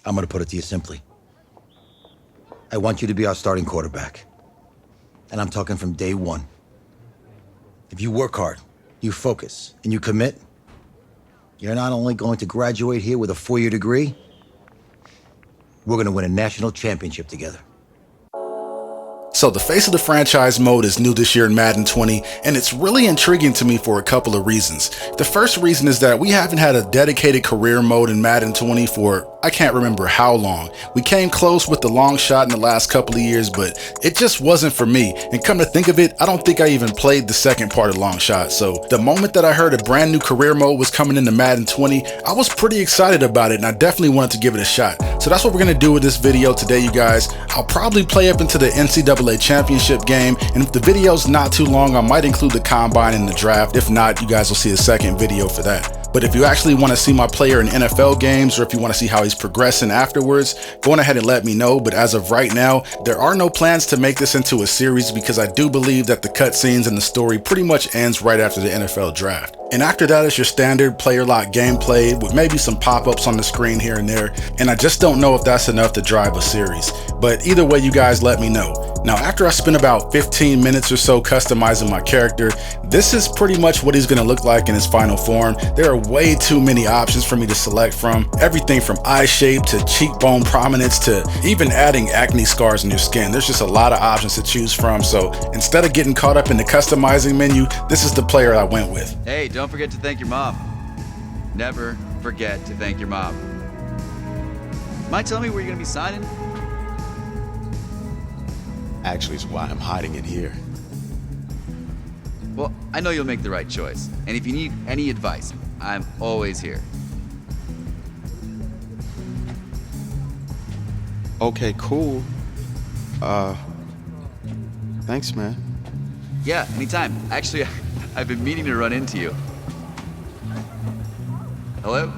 I'm going to put it to you simply. I want you to be our starting quarterback. And I'm talking from day one. If you work hard, you focus, and you commit, you're not only going to graduate here with a 4-year degree, we're going to win a national championship together. So the face of the franchise mode is new this year in Madden 20, and it's really intriguing to me for a couple of reasons. The first reason is that we haven't had a dedicated career mode in Madden 20 for I can't remember how long. We came close with the long shot in the last couple of years, but it just wasn't for me. And come to think of it, I don't think I even played the second part of long shot. So the moment that I heard a brand new career mode was coming into Madden 20, I was pretty excited about it, and I definitely wanted to give it a shot. So that's what we're gonna do with this video today, you guys. I'll probably play up into the NCAA championship game, and if the video's not too long, I might include the combine and the draft. If not, you guys will see a second video for that. But if you actually want to see my player in NFL games, or if you want to see how he's progressing afterwards, go on ahead and let me know. But as of right now, there are no plans to make this into a series because I do believe that the cutscenes and the story pretty much ends right after the NFL draft. And after that is your standard player lock gameplay with maybe some pop-ups on the screen here and there. And I just don't know if that's enough to drive a series. But either way, you guys let me know. Now, after I spent about 15 minutes or so customizing my character, this is pretty much what he's going to look like in his final form. There are way too many options for me to select from. Everything from eye shape to cheekbone prominence to even adding acne scars in your skin. There's just a lot of options to choose from. So instead of getting caught up in the customizing menu, this is the player I went with. Hey, don't forget to thank your mom. Never forget to thank your mom. Mind telling me where you're going to be signing? Actually, it's why I'm hiding it here. Well, I know you'll make the right choice. And if you need any advice, I'm always here. Okay, cool. Thanks, man. Yeah, anytime. Actually, I've been meaning to run into you. Hello?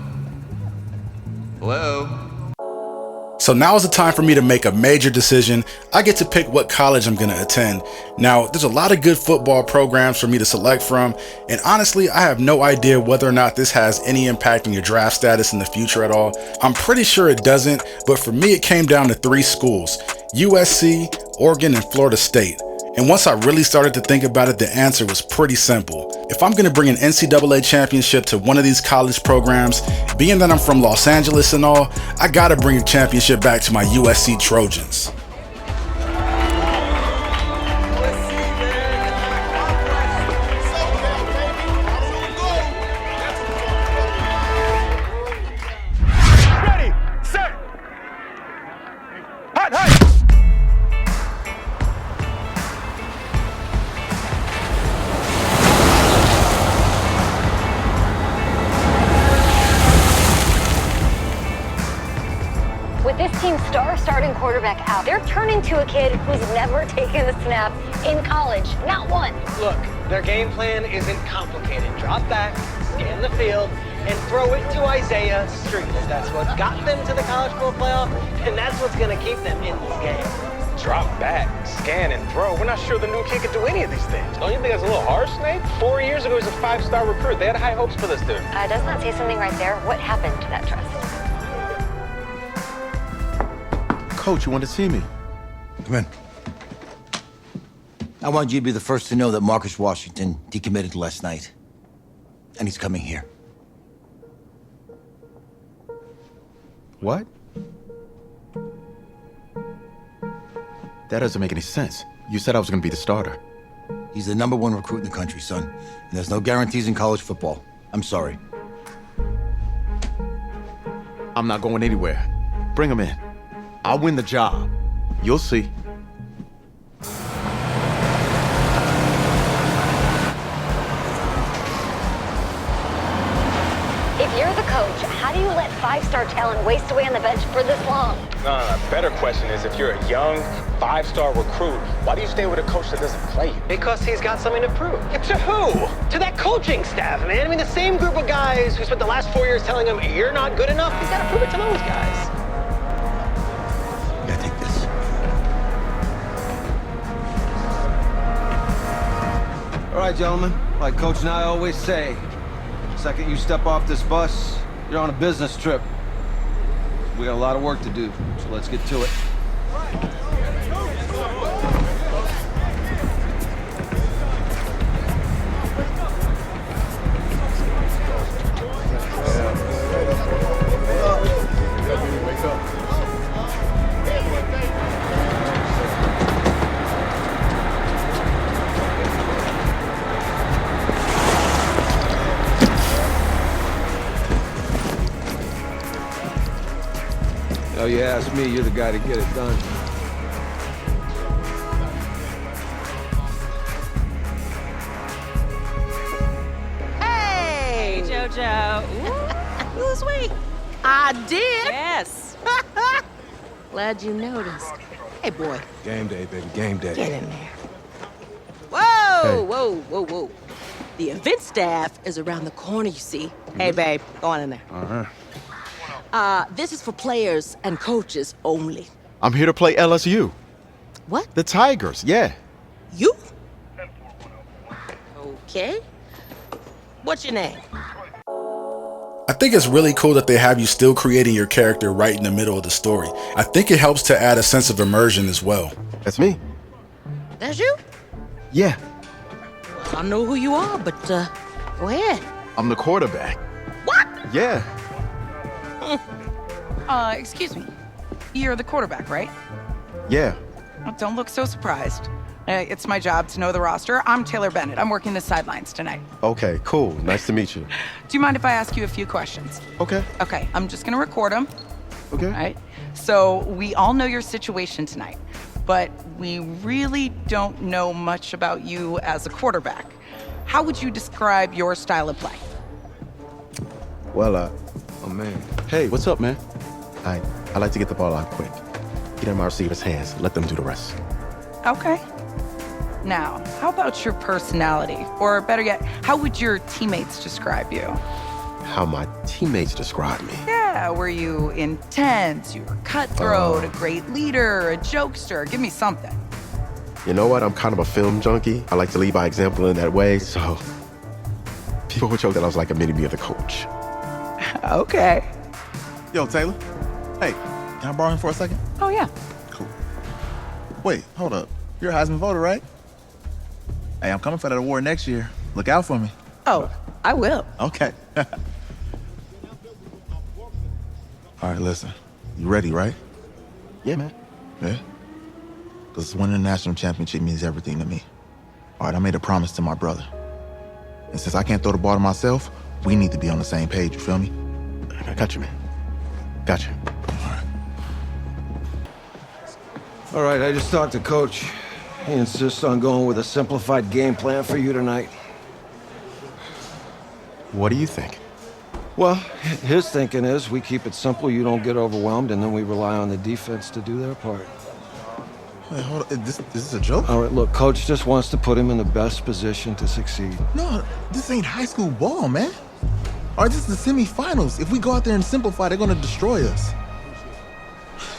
Hello? So now is the time for me to make a major decision. I get to pick what college I'm going to attend. Now, there's a lot of good football programs for me to select from, and honestly, I have no idea whether or not this has any impact on your draft status in the future at all. I'm pretty sure it doesn't, but for me, it came down to 3 schools: USC, Oregon, and Florida State. And once I really started to think about it, the answer was pretty simple. If I'm going to bring an NCAA championship to one of these college programs, being that I'm from Los Angeles and all, I got to bring a championship back to my USC Trojans. Ready, set, hot, hot. With this team's starting quarterback out, they're turning to a kid who's never taken a snap in college, not one. Look, their game plan isn't complicated. Drop back, scan the field, and throw it to Isaiah Street. That's what got them to the college football playoff, and that's what's going to keep them in this game. Drop back, scan, and throw. We're not sure the new kid can do any of these things. Don't you think that's a little harsh, Nate? 4 years ago, he was a 5-star recruit. They had high hopes for this dude. Doesn't that say something right there? What happened to that trust? Coach, you want to see me? Come in. I want you to be the first to know that Marcus Washington decommitted last night. And he's coming here. What? That doesn't make any sense. You said I was going to be the starter. He's the #1 recruit in the country, son. And there's no guarantees in college football. I'm sorry. I'm not going anywhere. Bring him in. I'll win the job. You'll see. If you're the coach, how do you let 5-star talent waste away on the bench for this long? No. Better question is, if you're a young 5-star recruit, why do you stay with a coach that doesn't play you? Because he's got something to prove. To who? To that coaching staff, man. I mean, the same group of guys who spent the last 4 years telling him, you're not good enough. He's got to prove it to those guys. You gotta take this. All right, gentlemen, like Coach and I always say, the second you step off this bus, you're on a business trip. We got a lot of work to do, so let's get to it. Oh, you ask me, you're the guy to get it done. Hey, JoJo. Ooh, lose weight. I did. Yes. Glad you noticed. Hey, boy. Game day, baby, game day. Get in there. Whoa, whoa, whoa, whoa. The event staff is around the corner, you see. Hey, babe, go on in there. This is for players and coaches only. I'm here to play LSU. What? The Tigers, yeah. You? Okay. What's your name? I think it's really cool that they have you still creating your character right in the middle of the story. I think it helps to add a sense of immersion as well. That's me. That's you? Yeah, Well, I know who you are, but go ahead. I'm the quarterback. What? Yeah. Excuse me. You're the quarterback, right? Yeah. Well, don't look so surprised. It's my job to know the roster. I'm Taylor Bennett. I'm working the sidelines tonight. Okay, cool. Nice to meet you. Do you mind if I ask you a few questions? Okay. Okay, I'm just gonna record them. Okay. All right? So we all know your situation tonight, but we really don't know much about you as a quarterback. How would you describe your style of play? Well, Oh, man. hey, what's up, man? I like to get the ball out quick. Get it in my receiver's hands. Let them do the rest. Okay. Now, how about your personality? Or better yet, how would your teammates describe you? How my teammates describe me. Yeah, were you intense? You were cutthroat, a great leader, a jokester? Give me something. You know what? I'm kind of a film junkie. I like to lead by example in that way, so people would joke that I was like a mini-me of the coach. Okay. Yo, Taylor. Hey, can I borrow him for a second? Oh, yeah. Cool. Wait, hold up. You're a Heisman voter, right? Hey, I'm coming for that award next year. Look out for me. Oh, I will. Okay. All right, listen. You ready, right? Yeah, man. Yeah? Because winning the national championship means everything to me. All right, I made a promise to my brother. And since I can't throw the ball to myself, we need to be on the same page, you feel me? I got you, man. Got you. All right, I just talked to Coach. He insists on going with a simplified game plan for you tonight. What do you think? Well, his thinking is we keep it simple, you don't get overwhelmed, and then we rely on the defense to do their part. Wait, hold up. Is this a joke? All right, look, Coach just wants to put him in the best position to succeed. No, this ain't high school ball, man. All right, this is the semifinals. If we go out there and simplify, they're gonna destroy us.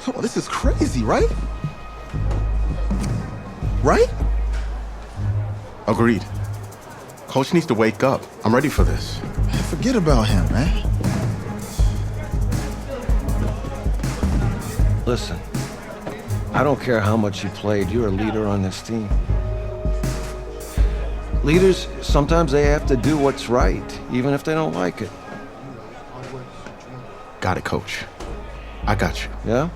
Come on, this is crazy, right? Right? Agreed. Coach needs to wake up. I'm ready for this. Man, forget about him, man. Listen, I don't care how much you played, you're a leader on this team. Leaders, sometimes they have to do what's right, even if they don't like it. Got it, Coach. I got you. Yeah?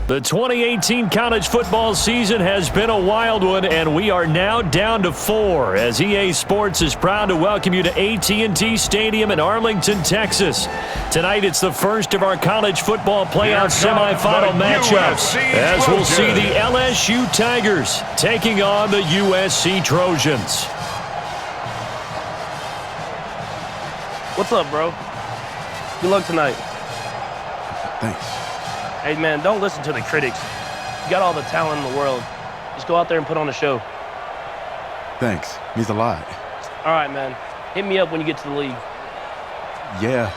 The 2018 college football season has been a wild one, and we are now down to 4 as EA Sports is proud to welcome you to AT&T Stadium in Arlington, Texas. Tonight, it's the first of our college football playoff semifinal matchups, as we'll see the LSU Tigers taking on the USC Trojans. What's up, bro? Good luck tonight. Thanks. Hey, man, don't listen to the critics. You got all the talent in the world. Just go out there and put on a show. Thanks. Means a lot. All right, man. Hit me up when you get to the league. Yeah.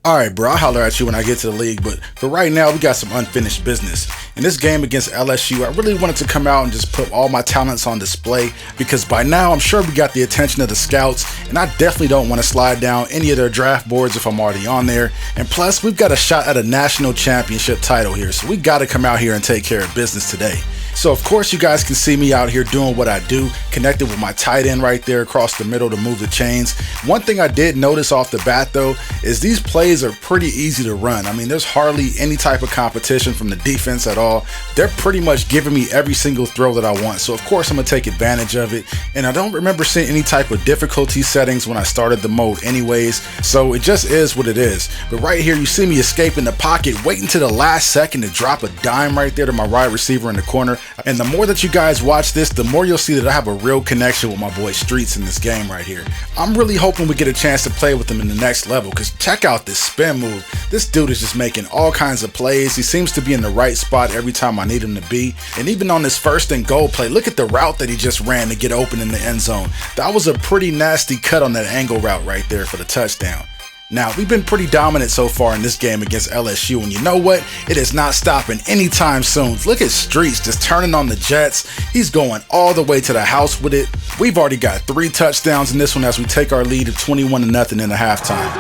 All right, bro, I'll holler at you when I get to the league, but for right now, we got some unfinished business. In this game against LSU, I really wanted to come out and just put all my talents on display because by now, I'm sure we got the attention of the scouts, and I definitely don't want to slide down any of their draft boards if I'm already on there. And plus, we've got a shot at a national championship title here, so we got to come out here and take care of business today. So of course you guys can see me out here doing what I do, connected with my tight end right there across the middle to move the chains. One thing I did notice off the bat though, is these plays are pretty easy to run. I mean, there's hardly any type of competition from the defense at all. They're pretty much giving me every single throw that I want. So of course I'm gonna take advantage of it. And I don't remember seeing any type of difficulty settings when I started the mode anyways. So it just is what it is. But right here, you see me escaping the pocket, waiting to the last second to drop a dime right there to my wide receiver in the corner. And the more that you guys watch this, the more you'll see that I have a real connection with my boy Streets in this game right here. I'm really hoping we get a chance to play with him in the next level because check out this spin move. This dude is just making all kinds of plays. He seems to be in the right spot every time I need him to be. And even on this 1st and goal play, look at the route that he just ran to get open in the end zone. That was a pretty nasty cut on that angle route right there for the touchdown. Now, we've been pretty dominant so far in this game against LSU, and you know what? It is not stopping anytime soon. Look at Streets just turning on the Jets. He's going all the way to the house with it. We've already got 3 touchdowns in this one as we take our lead of 21-0 in the halftime.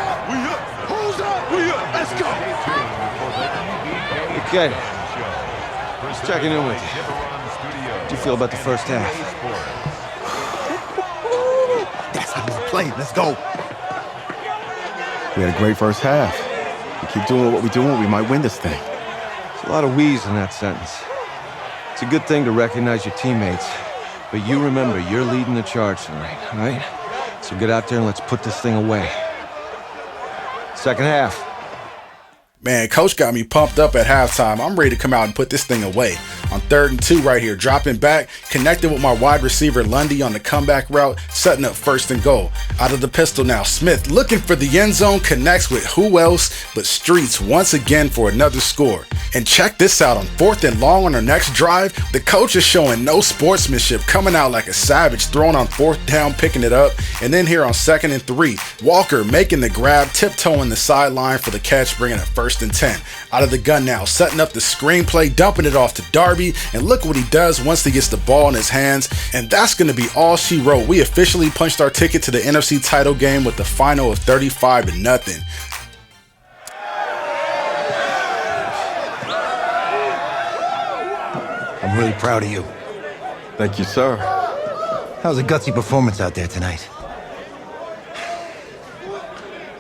Let's go. Okay. Just checking in with you. How do you feel about the first half? That's how we play. Let's go. We had a great first half. We keep doing what we're doing, we might win this thing. There's a lot of we's in that sentence. It's a good thing to recognize your teammates, but you remember you're leading the charge tonight, all right? So get out there and let's put this thing away. Second half. Man, coach got me pumped up at halftime. I'm ready to come out and put this thing away. On 3rd and 2 right here, dropping back, connected with my wide receiver Lundy on the comeback route, setting up 1st and goal. Out of the pistol now, Smith looking for the end zone, connects with who else but Streets once again for another score. And check this out, on 4th and long on our next drive, the coach is showing no sportsmanship, coming out like a savage, throwing on 4th down, picking it up. And then here on 2nd and 3, Walker making the grab, tiptoeing the sideline for the catch, bringing it 1st and 10. Out of the gun now, setting up the screenplay, dumping it off to Darby, and look what he does once he gets the ball in his hands. And that's going to be all she wrote. We officially punched our ticket to the NFC title game with the final of 35-0. I'm really proud of you. Thank you, sir. That was a gutsy performance out there tonight.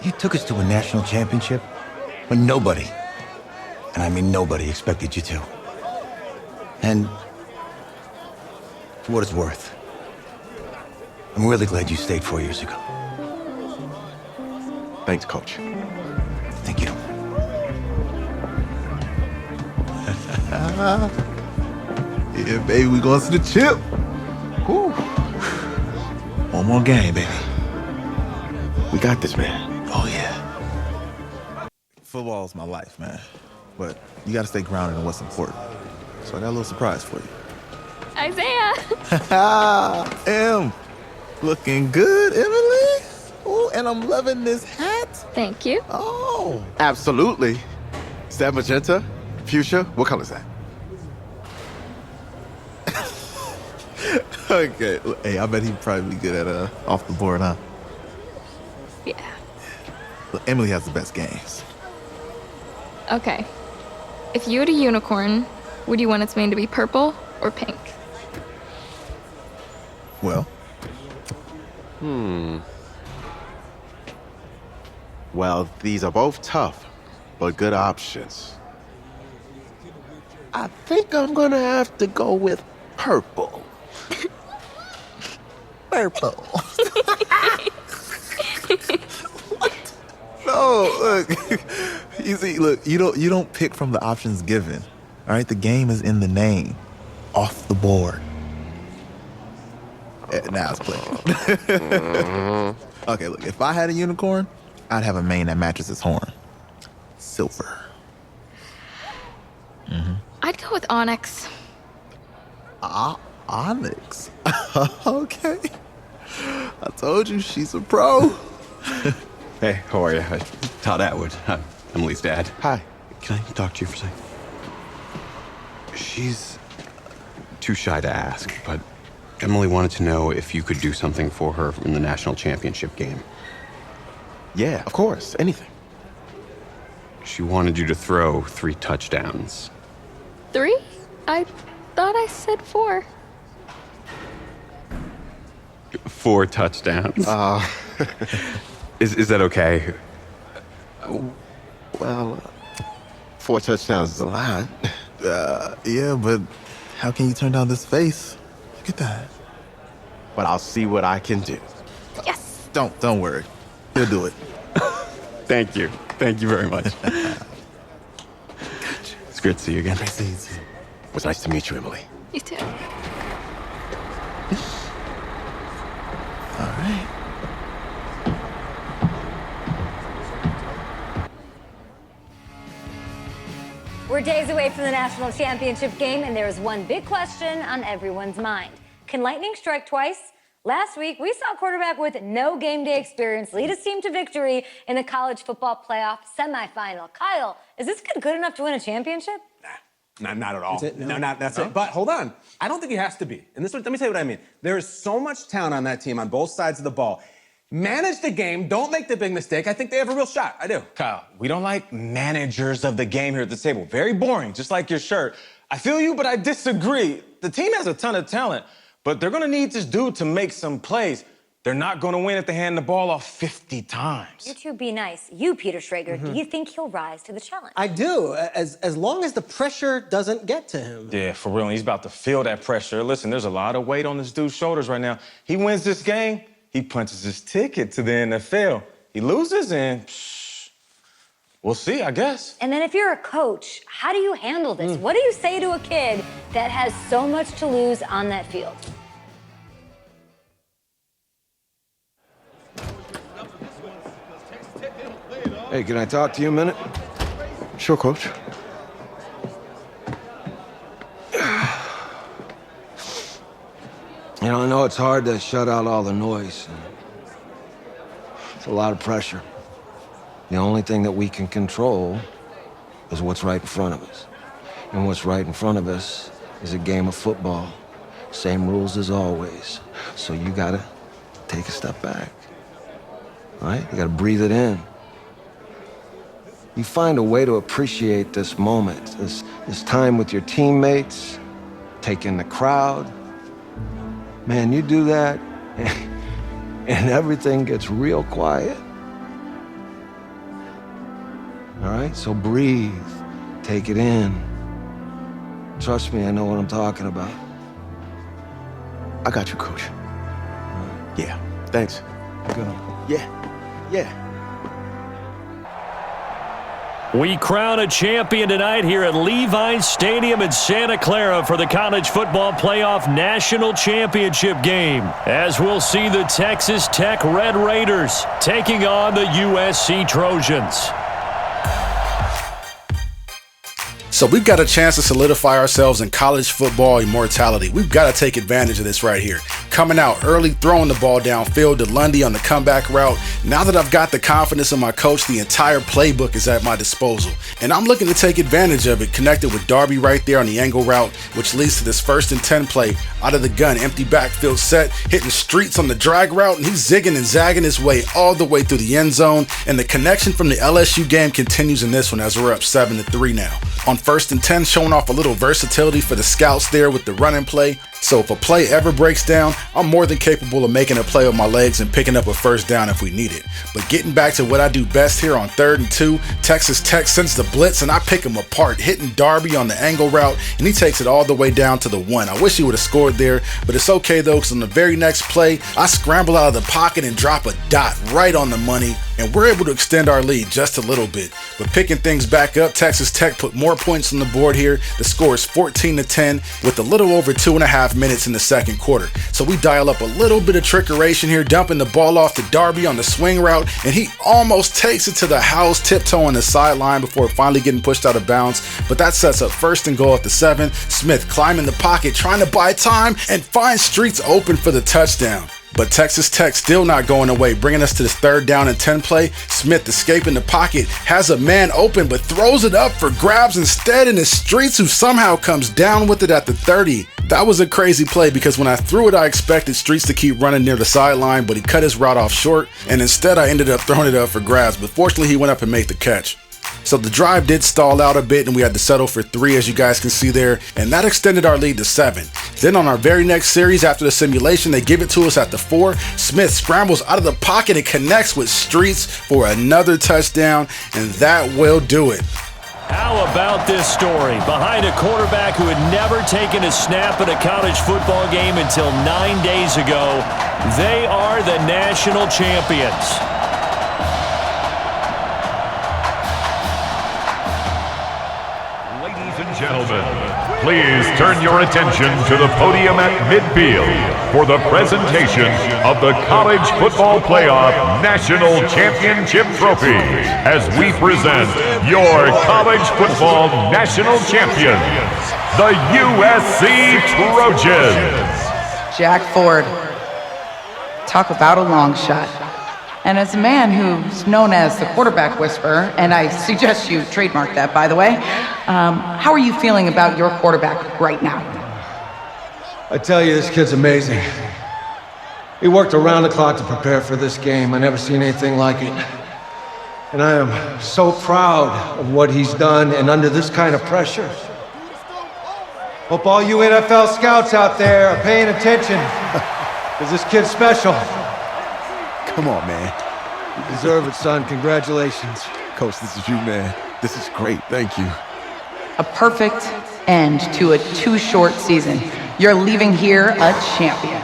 You took us to a national championship when nobody, and I mean nobody, expected you to. And for what it's worth, I'm really glad you stayed 4 years ago. Thanks, Coach. Thank you. Yeah, baby, we going to the chip. Woo. One more game, baby. We got this, man. Oh, yeah. Football's my life, man. But you got to stay grounded in what's important. So I got a little surprise for you. Isaiah! Looking good, Emily. Oh, and I'm loving this hat. Thank you. Oh, absolutely. Is that magenta? Fuchsia? What color is that? Okay. Hey, I bet he'd probably be good at off the board, huh? Yeah. Look, Emily has the best games. Okay. If you had a unicorn, would you want its mane to be purple or pink? Well. Well, these are both tough, but good options. I think I'm gonna have to go with purple. Purple. What? No, look. You see, look, you don't pick from the options given. All right, the game is in the name. Off the board. Now it's playing. Okay, look, if I had a unicorn, I'd have a mane that matches its horn. Silver. I'd go with onyx. Onyx? Okay. I told you, she's a pro. Hey, how are you? Todd Atwood. I'm Emily's dad. Hi. Can I talk to you for a second? She's too shy to ask, but Emily wanted to know if you could do something for her in the national championship game. Yeah, of course. Anything. She wanted you to throw 3 touchdowns. 3? I thought I said 4. 4 touchdowns. Is that okay? Well, 4 touchdowns is a lot. Yeah, but how can you turn down this face? Look at that. But I'll see what I can do. Yes. Don't worry. He'll do it. Thank you. Thank you very much. It's great to see you again. Nice to see you too. It was nice to meet you, Emily. You too. All right. We're days away from the national championship game, and there is one big question on everyone's mind. Can lightning strike twice? Last week, we saw a quarterback with no game day experience lead his team to victory in the college football playoff semifinal. Kyle, is this kid good enough to win a championship? Not at all. That's it? No, that's No? it. But hold on. I don't think he has to be. And let me tell you what I mean. There is so much talent on that team on both sides of the ball. Manage the game. Don't make the big mistake. I think they have a real shot. I do. Kyle, we don't like managers of the game here at the table. Very boring, just like your shirt. I feel you, but I disagree. The team has a ton of talent, but they're gonna need this dude to make some plays. They're not gonna win if they hand the ball off 50 times. You two be nice. You, Peter Schrager, do you think he'll rise to the challenge? I do, as long as the pressure doesn't get to him. Yeah, for real, and he's about to feel that pressure. Listen, there's a lot of weight on this dude's shoulders right now. He wins this game, he punches his ticket to the NFL. He loses, and we'll see, I guess. And then if you're a coach, how do you handle this? What do you say to a kid that has so much to lose on that field? Hey, can I talk to you a minute? Sure, Coach. You know, I know it's hard to shut out all the noise. It's a lot of pressure. The only thing that we can control is what's right in front of us. And what's right in front of us is a game of football. Same rules as always. So you gotta take a step back. All right? You gotta breathe it in. You find a way to appreciate this moment, this time with your teammates, take in the crowd. Man, you do that, and everything gets real quiet. All right, so breathe, take it in. Trust me, I know what I'm talking about. I got you, Coach. Yeah, thanks. Good. Yeah. We crown a champion tonight here at Levi's Stadium in Santa Clara for the College Football Playoff National Championship game, as we'll see the Texas Tech Red Raiders taking on the USC Trojans. So we've got a chance to solidify ourselves in college football immortality. We've got to take advantage of this right here. Coming out early, throwing the ball downfield to Lundy on the comeback route. Now that I've got the confidence of my coach, the entire playbook is at my disposal. And I'm looking to take advantage of it, connected with Darby right there on the angle route, which leads to this 1st and 10 play. Out of the gun, empty backfield set, hitting streets on the drag route, and he's zigging and zagging his way all the way through the end zone. And the connection from the LSU game continues in this one as we're up 7-3 now. On 1st and 10, showing off a little versatility for the scouts there with the running play. So if a play ever breaks down, I'm more than capable of making a play with my legs and picking up a first down if we need it. But getting back to what I do best here on 3rd and 2, Texas Tech sends the blitz and I pick him apart, hitting Darby on the angle route, and he takes it all the way down to the 1. I wish he would have scored there, but it's okay though, because on the very next play, I scramble out of the pocket and drop a dot right on the money, and we're able to extend our lead just a little bit. But picking things back up, Texas Tech put more points on the board here. The score is 14-10 with a little over 2.5 minutes in the second quarter. So we dial up a little bit of trickeration here, dumping the ball off to Darby on the swing route, and he almost takes it to the house, tiptoeing the sideline before finally getting pushed out of bounds. But that sets up 1st and goal at the 7. Smith climbing the pocket, trying to buy time, and finds streets open for the touchdown. But Texas Tech still not going away, bringing us to this 3rd down and 10 play. Smith escaping the pocket, has a man open, but throws it up for grabs instead, and it's Streets who somehow comes down with it at the 30. That was a crazy play because when I threw it, I expected Streets to keep running near the sideline, but he cut his route off short, and instead I ended up throwing it up for grabs, but fortunately he went up and made the catch. So the drive did stall out a bit, and we had to settle for 3, as you guys can see there, and that extended our lead to 7. Then on our very next series after the simulation, they give it to us at the 4. Smith scrambles out of the pocket and connects with Streets for another touchdown, and that will do it. How about this story? Behind a quarterback who had never taken a snap at a college football game until 9 days ago, they are the national champions. Gentlemen, please turn your attention to the podium at midfield for the presentation of the College Football Playoff National Championship Trophy as we present your College Football National Champions, the USC Trojans. Jack Ford. Talk about a long shot. And as a man who's known as the quarterback whisperer, and I suggest you trademark that, by the way, how are you feeling about your quarterback right now? I tell you, this kid's amazing. He worked around the clock to prepare for this game. I never seen anything like it. And I am so proud of what he's done, and under this kind of pressure. Hope all you NFL scouts out there are paying attention, because this kid's special. Come on, man. You deserve it, son. Congratulations. Coach, this is you, man. This is great. Thank you. A perfect end to a too short season. You're leaving here a champion.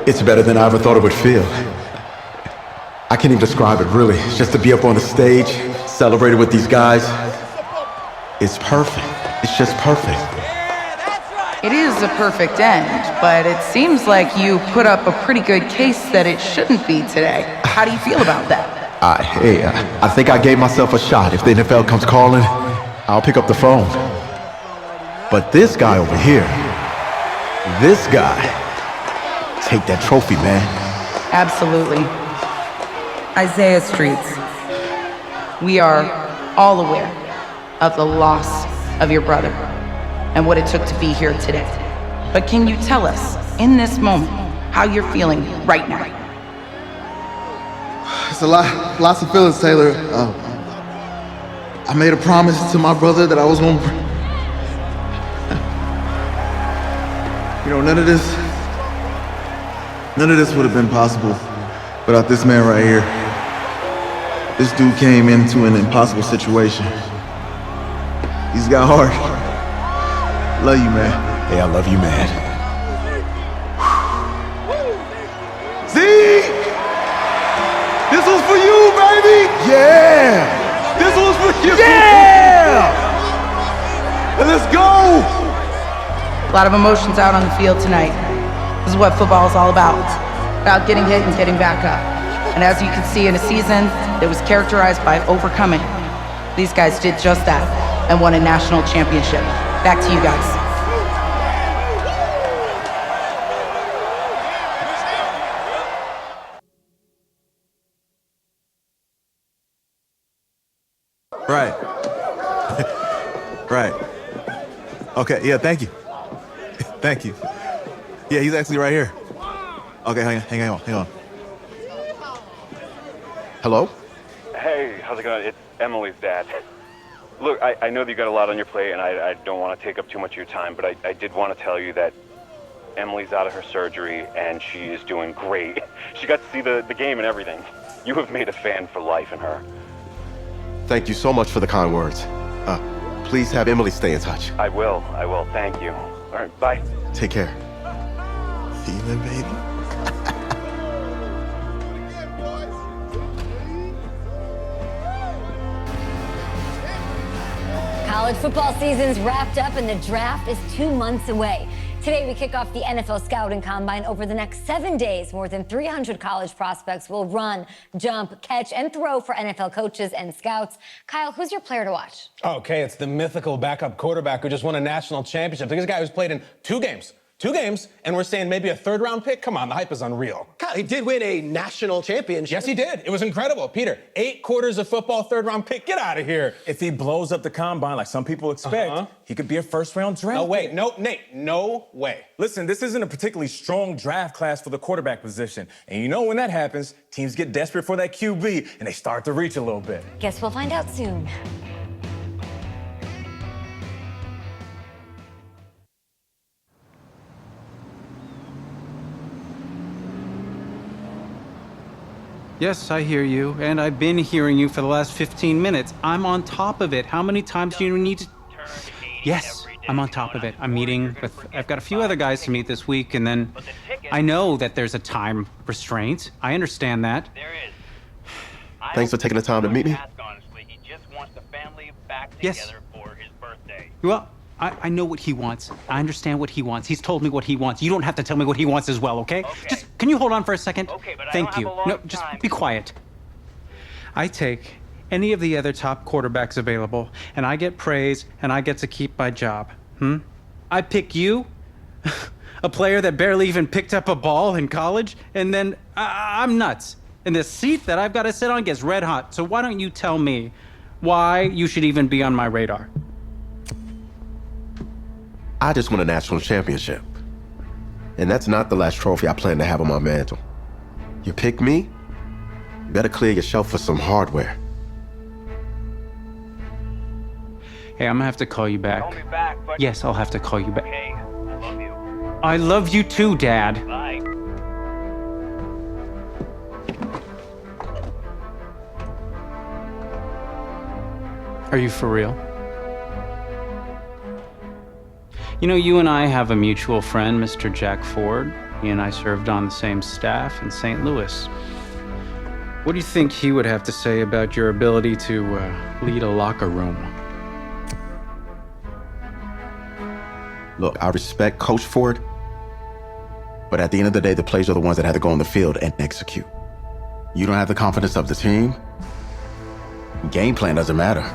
It's better than I ever thought it would feel. I can't even describe it, really. Just to be up on the stage, celebrating with these guys. It's perfect. It's just perfect. It is a perfect end, but it seems like you put up a pretty good case that it shouldn't be today. How do you feel about that? I think I gave myself a shot. If the NFL comes calling, I'll pick up the phone. But this guy over here, this guy, take that trophy, man. Absolutely. Isaiah Streets, we are all aware of the loss of your brother and what it took to be here today. But can you tell us, in this moment, how you're feeling right now? It's lots of feelings, Taylor. I made a promise to my brother that I was gonna, none of this would have been possible without this man right here. This dude came into an impossible situation. He's got heart. Love you, man. Hey, I love you, man. Zeke! This was for you, baby! Yeah! This was for you! Yeah! And let's go! A lot of emotions out on the field tonight. This is what football is all about getting hit and getting back up. And as you can see, in a season that was characterized by overcoming, these guys did just that and won a national championship. Back to you guys. Right. Right. Okay, yeah, thank you. Thank you. Yeah, he's actually right here. Okay, hang on. Hello? Hey, how's it going? It's Emily's dad. Look, I know that you got a lot on your plate, and I don't want to take up too much of your time, but I did want to tell you that Emily's out of her surgery, and she is doing great. She got to see the game and everything. You have made a fan for life in her. Thank you so much for the kind words. Please have Emily stay in touch. I will. Thank you. All right, bye. Take care. Even, baby. College football season's wrapped up and the draft is 2 months away. Today, we kick off the NFL Scouting Combine. Over the next 7 days, more than 300 college prospects will run, jump, catch, and throw for NFL coaches and scouts. Kyle, who's your player to watch? Okay, it's the mythical backup quarterback who just won a national championship. This guy who's played in 2 games 2 games, and we're saying maybe a 3rd-round pick? Come on, the hype is unreal. Kyle, he did win a national championship. Yes, he did. It was incredible. Peter, 8 quarters of football, 3rd-round pick. Get out of here. If he blows up the combine like some people expect, he could be a 1st-round draft. No way. No, Nate, no way. Listen, this isn't a particularly strong draft class for the quarterback position. And you know when that happens, teams get desperate for that QB, and they start to reach a little bit. Guess we'll find out soon. Yes, I hear you, and I've been hearing you for the last 15 minutes. I'm on top of it. How many times do you need to... Yes, I'm on top of it. I'm meeting with... I've got a few other guys to meet this week, and then I know that there's a time restraint. I understand that. Thanks for taking the time to meet me. Yes. Well, I know what he wants. I understand what he wants. He's told me what he wants. You don't have to tell me what he wants as well, okay? Just, can you hold on for a second? Thank you. No, just be quiet. I take any of the other top quarterbacks available, and I get praise, and I get to keep my job. I pick you, a player that barely even picked up a ball in college, and then I'm nuts. And the seat that I've got to sit on gets red hot. So why don't you tell me why you should even be on my radar? I just won a national championship. And that's not the last trophy I plan to have on my mantle. You pick me, you better clear your shelf for some hardware. Hey, I'm gonna have to call you back. Call me back, but... Yes, I'll have to call you back. Okay, I love you. I love you too, Dad. Bye. Are you for real? You know, you and I have a mutual friend, Mr. Jack Ford. He and I served on the same staff in St. Louis. What do you think he would have to say about your ability to lead a locker room? Look, I respect Coach Ford, but at the end of the day, the players are the ones that have to go on the field and execute. You don't have the confidence of the team, game plan doesn't matter.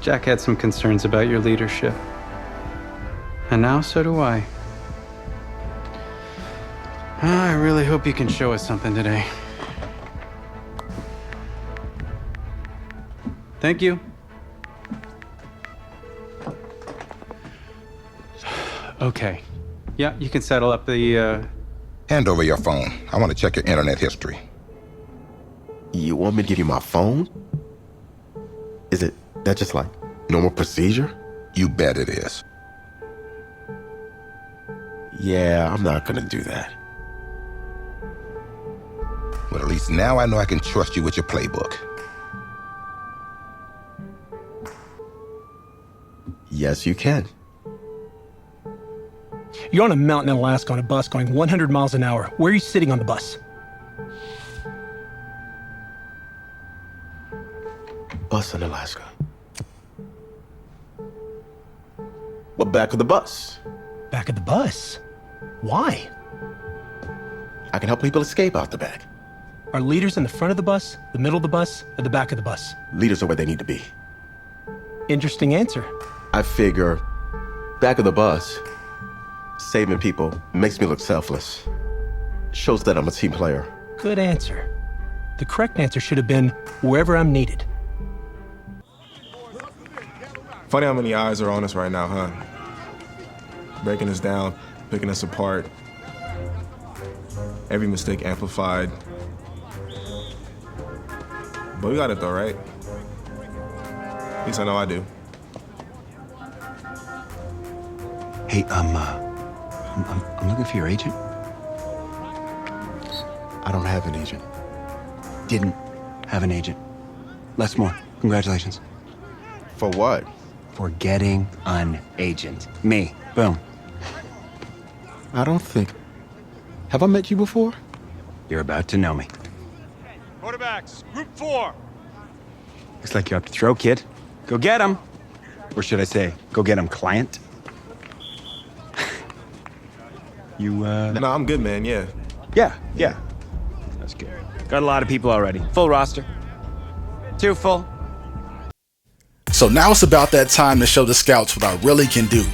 Jack had some concerns about your leadership. And now so do I. I really hope you can show us something today. Thank you. Okay. Yeah, you can settle up the, Hand over your phone. I want to check your internet history. You want me to give you my phone? Is it that just like normal procedure? You bet it is. Yeah, I'm not gonna do that. Well, at least now I know I can trust you with your playbook. Yes, you can. You're on a mountain in Alaska on a bus going 100 miles an hour. Where are you sitting on the bus? Bus in Alaska. Well, back of the bus. Back of the bus? Why? I can help people escape out the back. Are leaders in the front of the bus, the middle of the bus, or the back of the bus? Leaders are where they need to be. Interesting answer. I figure back of the bus, saving people makes me look selfless. Shows that I'm a team player. Good answer. The correct answer should have been wherever I'm needed. Funny how many eyes are on us right now, huh? Breaking us down, picking us apart. Every mistake amplified. But we got it though, right? At least I know I do. Hey, I'm looking for your agent. I don't have an agent. Didn't have an agent. Les Moore, congratulations. For what? For getting an agent. Me. Boom. I don't think... Have I met you before? You're about to know me. Quarterbacks, group 4. Looks like you're up to throw, kid. Go get him. Or should I say, go get him, client? No, I'm good, man, yeah. Yeah. That's good. Got a lot of people already. Full roster. Too full. So now it's about that time to show the scouts what I really can do.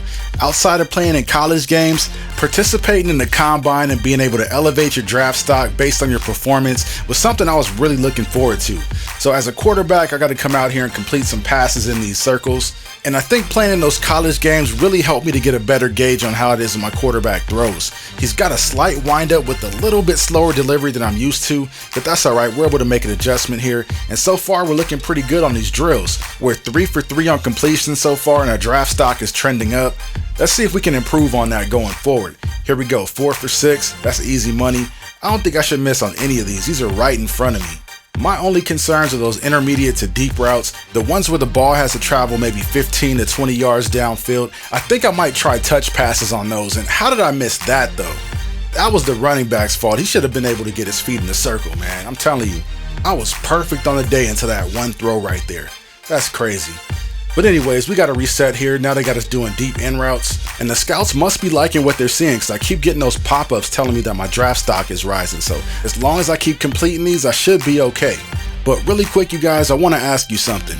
Outside of playing in college games, participating in the combine and being able to elevate your draft stock based on your performance was something I was really looking forward to. So as a quarterback, I got to come out here and complete some passes in these circles. And I think playing in those college games really helped me to get a better gauge on how it is my quarterback throws. He's got a slight windup with a little bit slower delivery than I'm used to, but that's all right. We're able to make an adjustment here. And so far, we're looking pretty good on these drills. We're 3 for 3 on completion so far, and our draft stock is trending up. Let's see if we can improve on that going forward. Here we go, 4 for 6. That's easy money. I don't think I should miss on any of these. These are right in front of me. My only concerns are those intermediate to deep routes, the ones where the ball has to travel maybe 15 to 20 yards downfield. I think I might try touch passes on those, and how did I miss that though? That was the running back's fault. He should have been able to get his feet in the circle, man. I'm telling you, I was perfect on the day until that one throw right there. That's crazy. But anyways, we got to reset here. Now they got us doing deep in routes, and the scouts must be liking what they're seeing because I keep getting those pop-ups telling me that my draft stock is rising. So as long as I keep completing these, I should be okay. But really quick, you guys, I want to ask you something.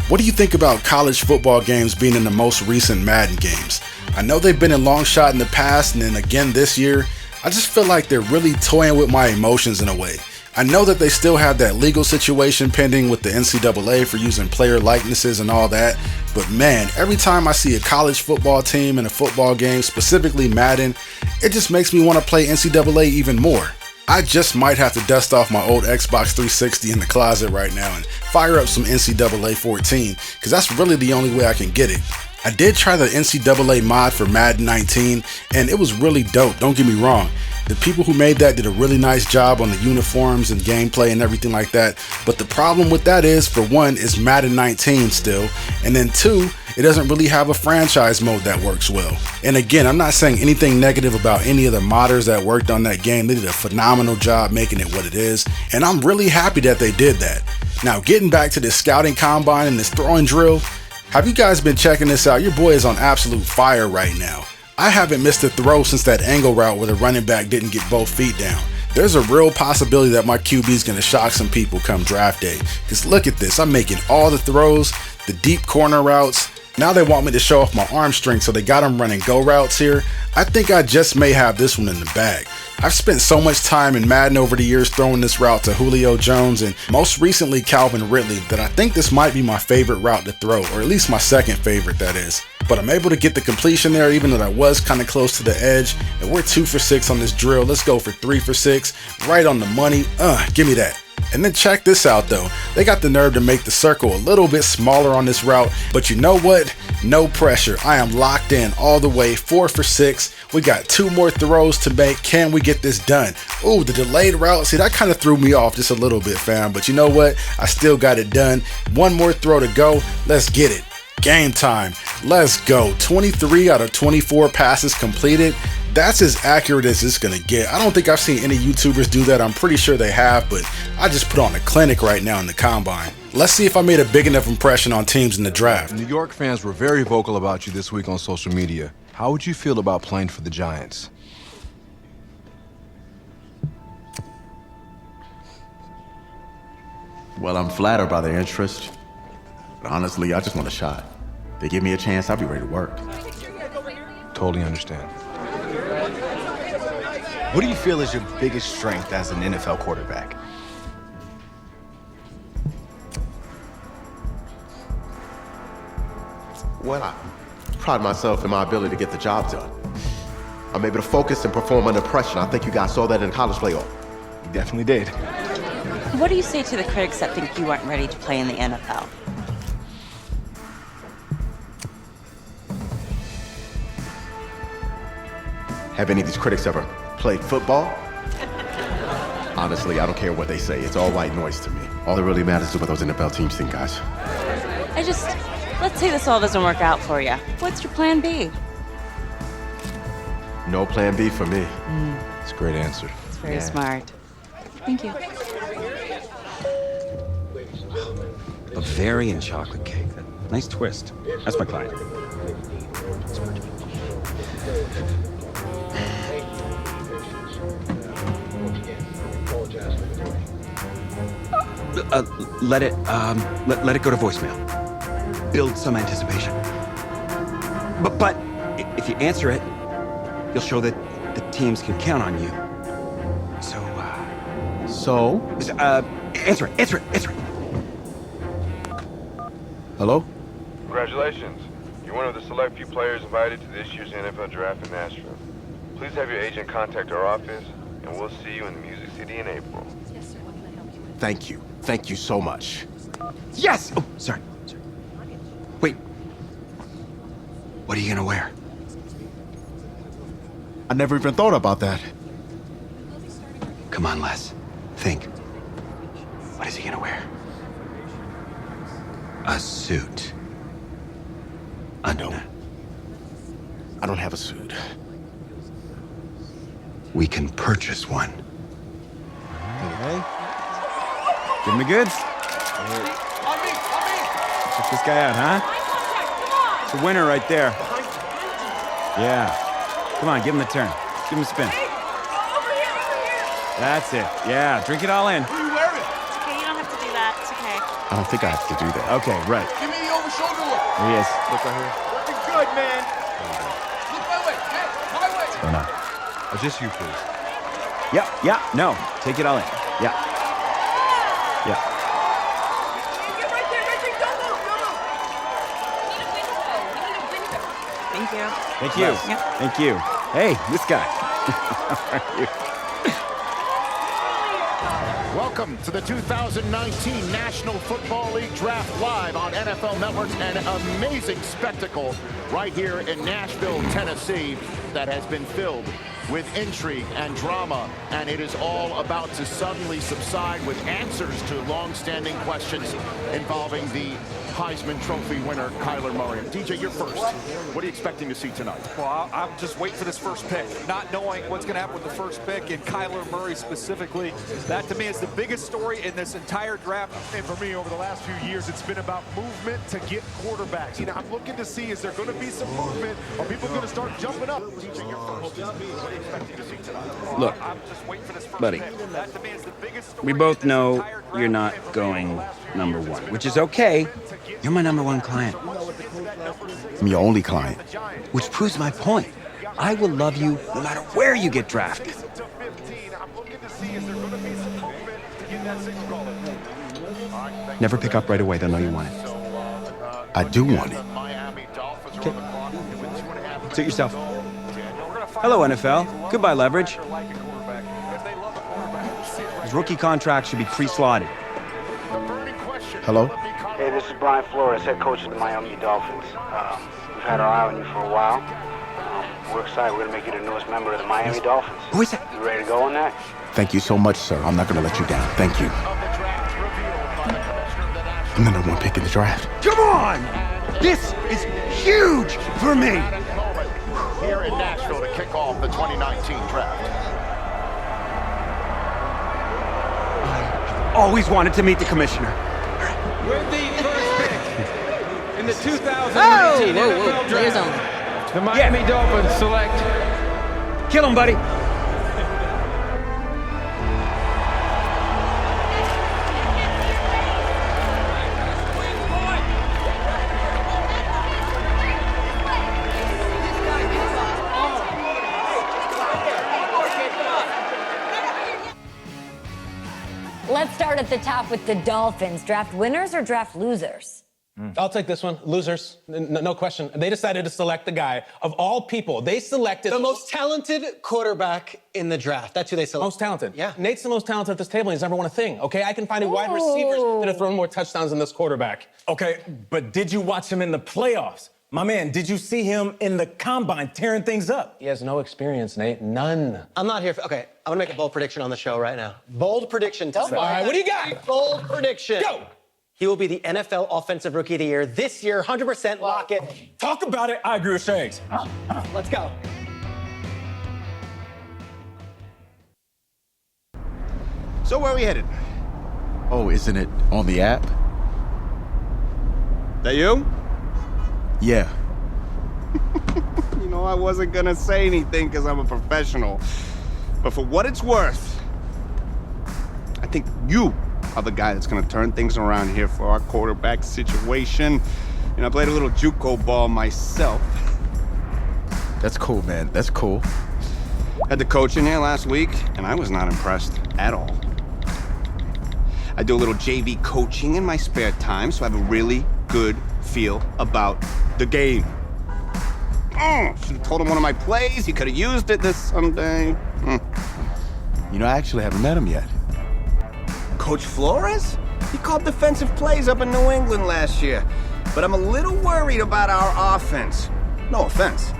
What do you think about college football games being in the most recent Madden games? I know they've been in long shot in the past and then again this year. I just feel like they're really toying with my emotions in a way. I know that they still have that legal situation pending with the NCAA for using player likenesses and all that, but man, every time I see a college football team in a football game, specifically Madden, it just makes me want to play NCAA even more. I just might have to dust off my old Xbox 360 in the closet right now and fire up some NCAA 14, because that's really the only way I can get it. I did try the NCAA mod for Madden 19, and it was really dope, don't get me wrong. The people who made that did a really nice job on the uniforms and gameplay and everything like that. But the problem with that is, for one, it's Madden 19 still. And then two, it doesn't really have a franchise mode that works well. And again, I'm not saying anything negative about any of the modders that worked on that game. They did a phenomenal job making it what it is. And I'm really happy that they did that. Now, getting back to this scouting combine and this throwing drill, have you guys been checking this out? Your boy is on absolute fire right now. I haven't missed a throw since that angle route where the running back didn't get both feet down. There's a real possibility that my QB is going to shock some people come draft day. Because look at this, I'm making all the throws, the deep corner routes. Now they want me to show off my arm strength, so they got him running go routes here. I think I just may have this one in the bag. I've spent so much time in Madden over the years throwing this route to Julio Jones and most recently Calvin Ridley that I think this might be my favorite route to throw, or at least my second favorite, that is. But I'm able to get the completion there even though I was kind of close to the edge, and we're 2 for 6 on this drill. Let's go for 3 for 6, right on the money. Give me that. And then check this out though, they got the nerve to make the circle a little bit smaller on this route, but you know what? No pressure. I am locked in all the way, 4 for 6. We got 2 more throws to make. Can we get this done? Ooh, the delayed route, see that kind of threw me off just a little bit, fam, but you know what? I still got it done. 1 more throw to go. Let's get it. Game time. Let's go. 23 out of 24 passes completed. That's as accurate as it's gonna get. I don't think I've seen any YouTubers do that. I'm pretty sure they have, but I just put on a clinic right now in the combine. Let's see if I made a big enough impression on teams in the draft. New York fans were very vocal about you this week on social media. How would you feel about playing for the Giants? Well, I'm flattered by their interest. But honestly, I just want a shot. They give me a chance, I'll be ready to work. Totally understand. What do you feel is your biggest strength as an NFL quarterback? Well, I pride myself in my ability to get the job done. I'm able to focus and perform under pressure. I think you guys saw that in college playoff. You definitely did. What do you say to the critics that think you aren't ready to play in the NFL? Have any of these critics ever played football? Honestly, I don't care what they say. It's all white noise to me. All that really matters is what those NFL teams think, guys. Let's say this all doesn't work out for you. What's your plan B? No plan B for me. It's a great answer. It's very smart. Thank you. Bavarian chocolate cake. Nice twist. That's my client. Let it go to voicemail. build some anticipation. But if you answer it, you'll show that the teams can count on you. So, answer it. Hello? Congratulations. You're one of the select few players invited to this year's NFL Draft in Nashville. Please have your agent contact our office, and we'll see you in the Music City in April. Thank you. Thank you so much. Yes! Oh, sorry. Wait. What are you gonna wear? I never even thought about that. Come on, Les. Think. What is he gonna wear? A suit. No. I don't have a suit. We can purchase one. Okay. Give him the goods. Check this guy out, huh? It's a winner right there. Yeah. Come on, give him the turn. Give him a spin. That's it. Yeah, drink it all in. It's okay, you don't have to do that. It's okay. I don't think I have to do that. Okay, right. Give me the over-shoulder look. There he is. Look right here. Looking good, man. Look my way. Hey, my way. What's going on? Just you, please. Yeah, no. Take it all in. Yeah. Get right there. Don't move. Thank you. Thank you. Yeah. Thank you. Hey, this guy. How are you? Welcome to the 2019 National Football League Draft live on NFL Network. An amazing spectacle right here in Nashville, Tennessee, that has been filled with intrigue and drama, and it is all about to suddenly subside with answers to long-standing questions involving the Heisman Trophy winner, Kyler Murray. DJ, you're first. What are you expecting to see tonight? Well, I'm just waiting for this first pick, not knowing what's going to happen with the first pick, and Kyler Murray specifically. That, to me, is the biggest story in this entire draft. And for me, over the last few years, it's been about movement to get quarterbacks. You know, I'm looking to see, is there going to be some movement? Are people going to start jumping up? DJ, you're first. What are you expecting to see tonight? Look, buddy, we both know you're not going number one, which is okay. You're my number one client. I'm your only client. Which proves my point. I will love you no matter where you get drafted. Never pick up right away. They'll know you want it. I do want it. Okay. Suit yourself. Hello, NFL. Goodbye, leverage. His rookie contract should be pre-slotted. Hello? Hey, this is Brian Flores, head coach of the Miami Dolphins. We've had our eye on you for a while. We're excited. We're going to make you the newest member of the Miami Dolphins. Who is that? You ready to go on that? Thank you so much, sir. I'm not going to let you down. Thank you. I'm the number one pick in the draft. Come on! This is huge for me! Here in Nashville to kick off the 2019 draft. Always wanted to meet the commissioner. With the first pick in the 2019 NFL Draft, the Miami Dolphins select. Kill him, buddy. Let's start at the top with the Dolphins. Draft winners or draft losers? I'll take this one. Losers, no question. They decided to select the guy of all people. They selected the most talented quarterback in the draft. That's who they selected. Most talented. Yeah. Nate's the most talented at this table. He's never won a thing. Okay, I can find you wide receivers that have thrown more touchdowns than this quarterback. Okay, but did you watch him in the playoffs? My man, did you see him in the combine tearing things up? He has no experience, Nate. None. I'm not here for. Okay, I'm gonna make a bold prediction on the show right now. Bold prediction. All right, what do you got? Bold prediction. Go. He will be the NFL Offensive Rookie of the Year this year. 100% lock it. Talk about it. I agree with Shanks. Let's go. So where are we headed? Oh, isn't it on the app? That you? Yeah. You know, I wasn't gonna say anything because I'm a professional. But for what it's worth, I think you are the guy that's gonna turn things around here for our quarterback situation. You know, I played a little JUCO ball myself. That's cool, man. That's cool. Had the coach in here last week, and I was not impressed at all. I do a little JV coaching in my spare time, so I have a really good feel about the game. Should have told him one of my plays. He could have used it this Sunday. You know, I actually haven't met him yet. Coach Flores? He called defensive plays up in New England last year. But I'm a little worried about our offense. No offense.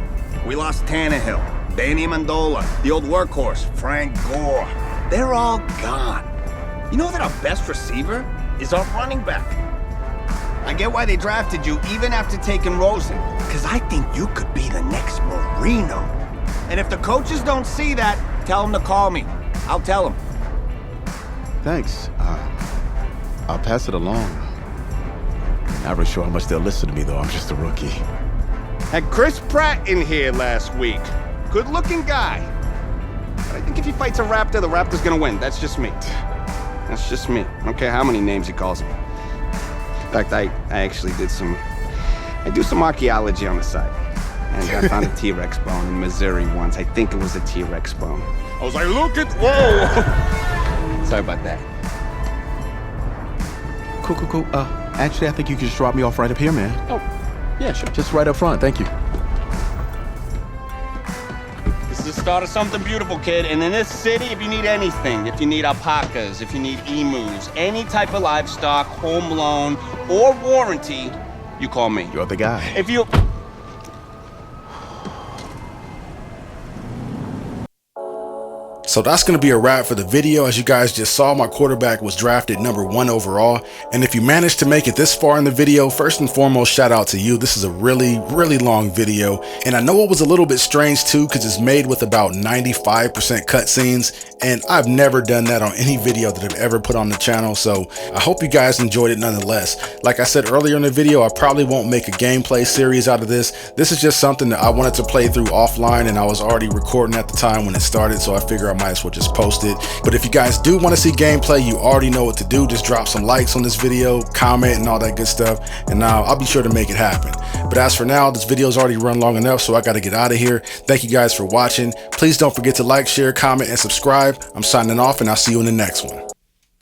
We lost Tannehill, Danny Amendola, the old workhorse, Frank Gore. They're all gone. You know that our best receiver is our running back. I get why they drafted you even after taking Rosen, because I think you could be the next Marino. And if the coaches don't see that, tell them to call me. I'll tell them. Thanks. I'll pass it along. Not really sure how much they'll listen to me, though. I'm just a rookie. Had Chris Pratt in here last week. Good-looking guy. But I think if he fights a Raptor, the Raptor's gonna win. That's just me. That's just me. I don't care how many names he calls him. In fact, I actually did I do some archaeology on the side. And I found a T-Rex bone in Missouri once. I think it was a T-Rex bone. I was like, look at, whoa! Sorry about that. Cool. Actually, I think you can just drop me off right up here, man. Oh, yeah, sure. Just right up front. Thank you. This is the start of something beautiful, kid. And in this city, if you need anything, if you need alpacas, if you need emus, any type of livestock, home loan, or warranty, you call me. You're the guy. If you... So that's going to be a wrap for the video. As you guys just saw, my quarterback was drafted #1 overall. And if you managed to make it this far in the video, first and foremost, shout out to you. This is a really, really long video. And I know it was a little bit strange too, because it's made with about 95% cutscenes. And I've never done that on any video that I've ever put on the channel. So I hope you guys enjoyed it nonetheless. Like I said earlier in the video, I probably won't make a gameplay series out of this. This is just something that I wanted to play through offline, and I was already recording at the time when it started. So I figure I might as well just post it. But if you guys do want to see gameplay, you already know what to do. Just drop some likes on this video, comment, and all that good stuff, and now I'll be sure to make it happen. But as for now, this video's already run long enough, so I got to get out of here. Thank you guys for watching. Please don't forget to like, share, comment, and subscribe. I'm signing off, and I'll see you in the next one.